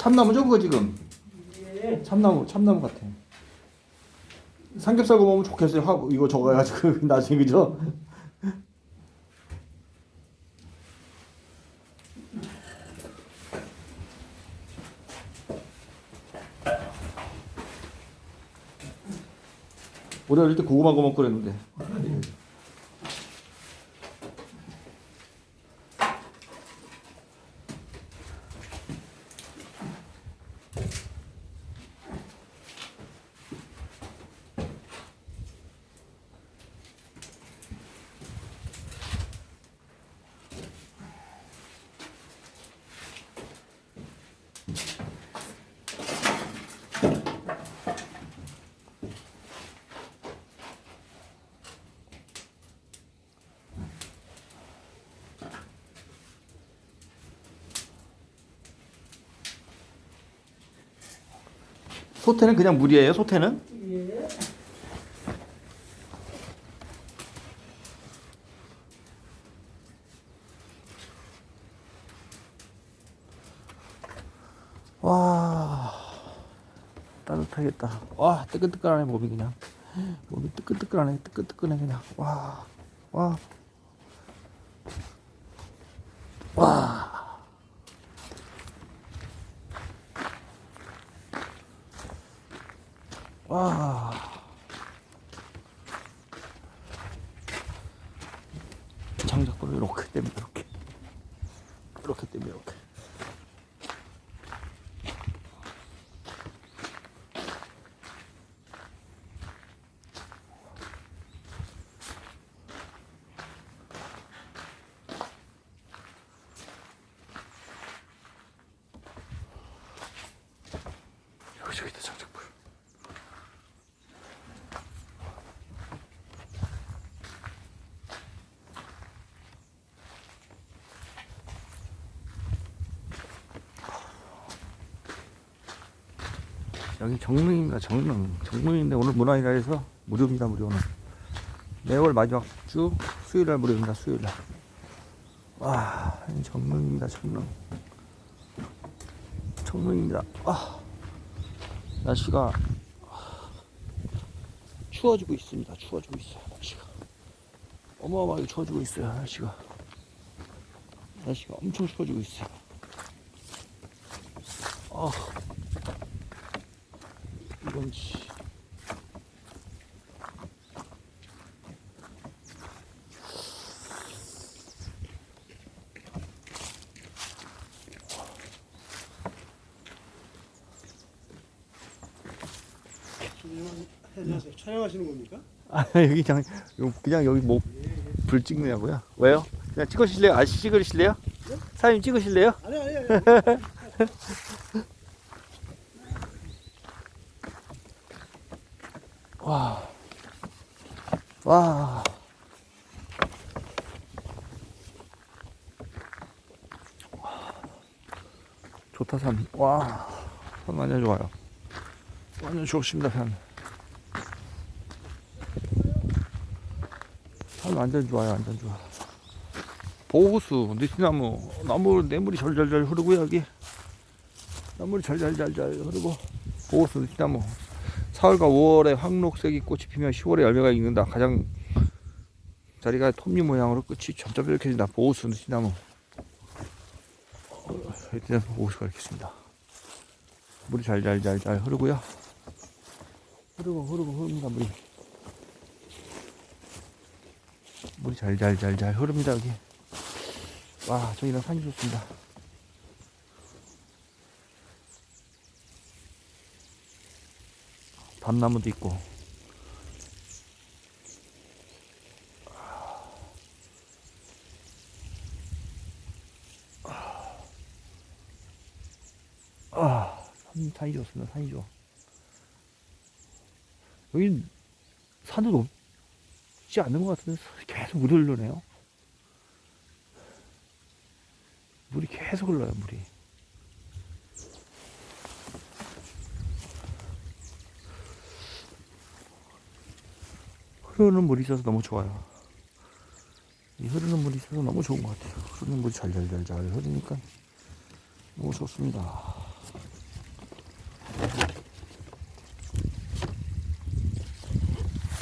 참나무죠 그거 지금? 예. 참나무 같아. 삼겹살 구워 먹으면 좋겠어요. 이거 저거 해가지고 나중에 그죠? 우리 어릴 때 고구마 구워 먹고 그랬는데. 소태는 그냥 물이에요? 소태는? 예. 와 따뜻하겠다. 와 뜨끈뜨끈하네 몸이 그냥. 몸이 뜨끈뜨끈하네. 뜨끈뜨끈해 그냥. 와. 와. 와. 와. 장작불을 이렇게 떼면 이렇게 떼면 이렇게. 저기다 장작불. 여기 정릉입니다. 정릉인데 오늘 문화일이라서 무료입니다. 무료. 오늘 매월 마지막 주 수요일날 무료입니다. 수요일날. 와 정릉입니다. 정릉입니다. 날씨가 추워지고 있습니다. 추워지고 있어요. 날씨가 어마어마하게 추워지고 있어요. 날씨가 엄청 추워지고 있어요. 이건지. 촬영하시는 겁니까? 여기 그냥 여기 뭐 불 찍느냐고요? 왜요? 그냥 찍으실래요? 아저씨 찍으실래요? 네? 사장님 찍으실래요? 아니. 와. 좋다 산. 와. 산 완전 좋아요. 완전 좋습니다 산. 산 완전 좋아요. 완전 좋아. 보호수, 느티나무, 냇물이 절절절 흐르고요 여기. 나물이 잘잘잘 흐르고. 보호수, 느티나무. 4월과 5월에 황록색이 꽃이 피며 10월에 열매가 익는다. 가장 자리가 톱니 모양으로 끝이 점점 이렇게 된다. 보호수, 느티나무. 보호수가 이렇게 있습니다. 물이 잘잘잘 흐르고요. 흐릅니다 물이. 물이 잘잘잘 흐릅니다 여기. 와 저기는 산이 좋습니다. 밤나무도 있고. 산이 좋습니다. 산이 좋아. 여기 산도 높지 않는 것 같은데 계속 물이 흐르네요. 물이 계속 흘러요. 물이. 흐르는 물이 있어서 너무 좋아요. 이 흐르는 물이 있어서 너무 좋은 것 같아요. 흐르는 물이 잘잘잘 흐르니까 너무 좋습니다.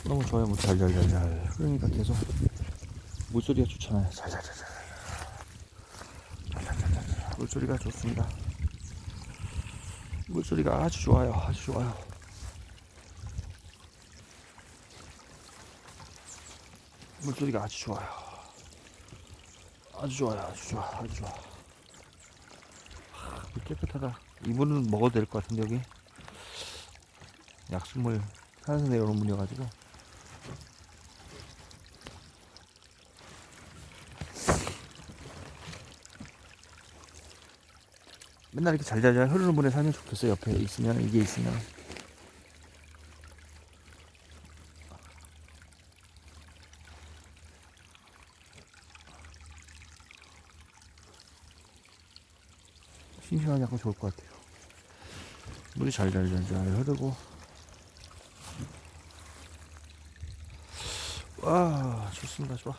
너무 좋아요. 뭐 잘잘잘잘 그러니까 계속 물소리가 좋잖아요. 잘잘잘잘 물소리가 좋습니다. 물소리가 아주 좋아요. 아주 좋아요. 물소리가 아주 좋아요. 아주 좋아요. 아주 좋아. 아주 좋아. 물 깨끗하다. 이물은 먹어도 될 것 같은데 여기 약수물 산에서 내려오는 물이어가지고. 맨날 이렇게 잘잘잘 흐르는 물에 살면 좋겠어요. 옆에 있으면, 이게 있으면. 싱싱하게 하고 좋을 것 같아요. 물이 잘잘잘잘 흐르고. 와, 좋습니다. 좋아.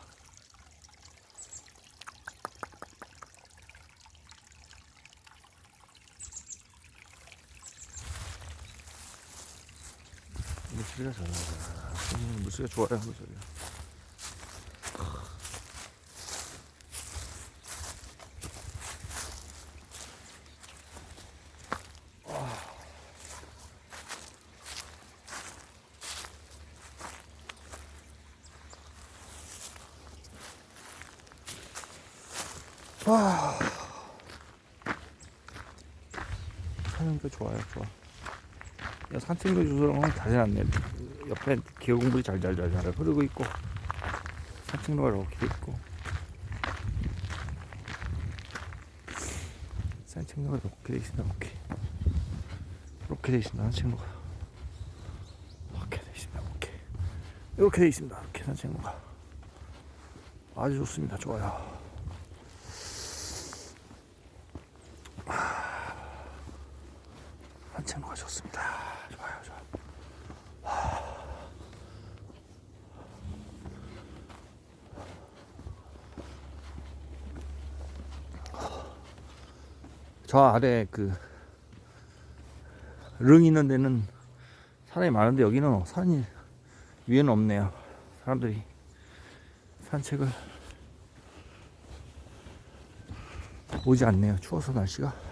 물소리가 잘 나요. 물소리가 좋아요. 물소리가. 와, 하니까 좋아요. 좋아. 야, 산책로 조성은 다 해놨네. 옆에 계곡물이 잘잘잘잘 흐르고 있고, 산책로가 이렇게 돼 있고, 산책로가 이렇게 돼 있습니다. 이렇게 돼 있습니다. 산책로가 이렇게 돼 있습니다. 이렇게 돼 있습니다. 이렇게 산책로가 아주 좋습니다. 좋아요. 산책로가 좋습니다. 좋아요. 저 아래 그 릉 있는 데는 사람이 많은데 여기는 산이 위에는 없네요. 사람들이 산책을 오지 않네요. 추워서 날씨가.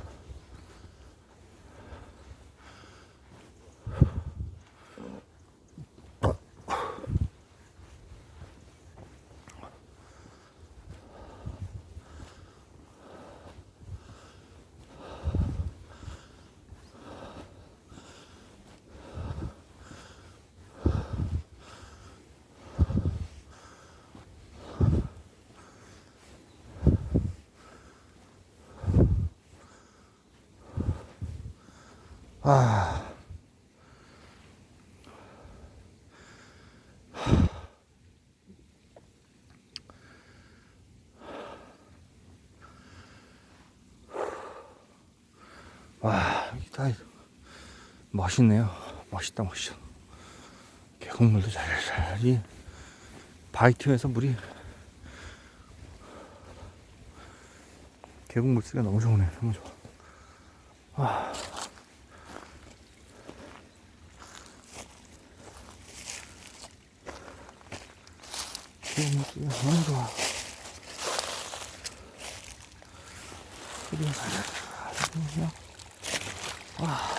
아, 와, 여기 다 멋있네요. 멋있다. 계곡물도 이 바이트에서 물이 계곡물 쓰기가 너무 좋네. 너무 좋아. 와. 계곡물 쓰기가 너무 좋아. 소리가 잘 와.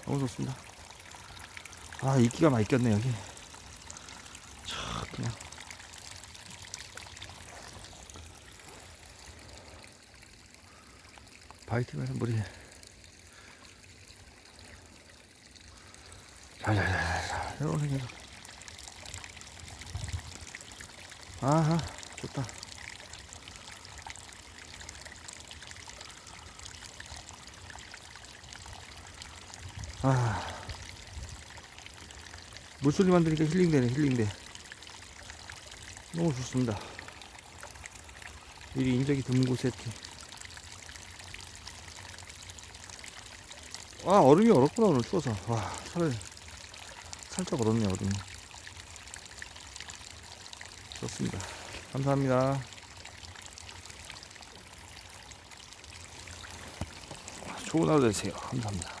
너무 좋습니다. 아, 이끼가 많이 꼈네, 여기. 촥, 그냥. 바이트면서 물이 잘잘잘 이렇게. 아하, 좋다. 아, 물소리만 들으니까 힐링돼. 너무 좋습니다. 여기 인적이 드문 곳에 이렇게. 와, 얼음이 얼었구나. 오늘 추워서. 와, 살짝 얼었네. 얼음이. 좋습니다. 감사합니다. 좋은 하루 되세요. 감사합니다.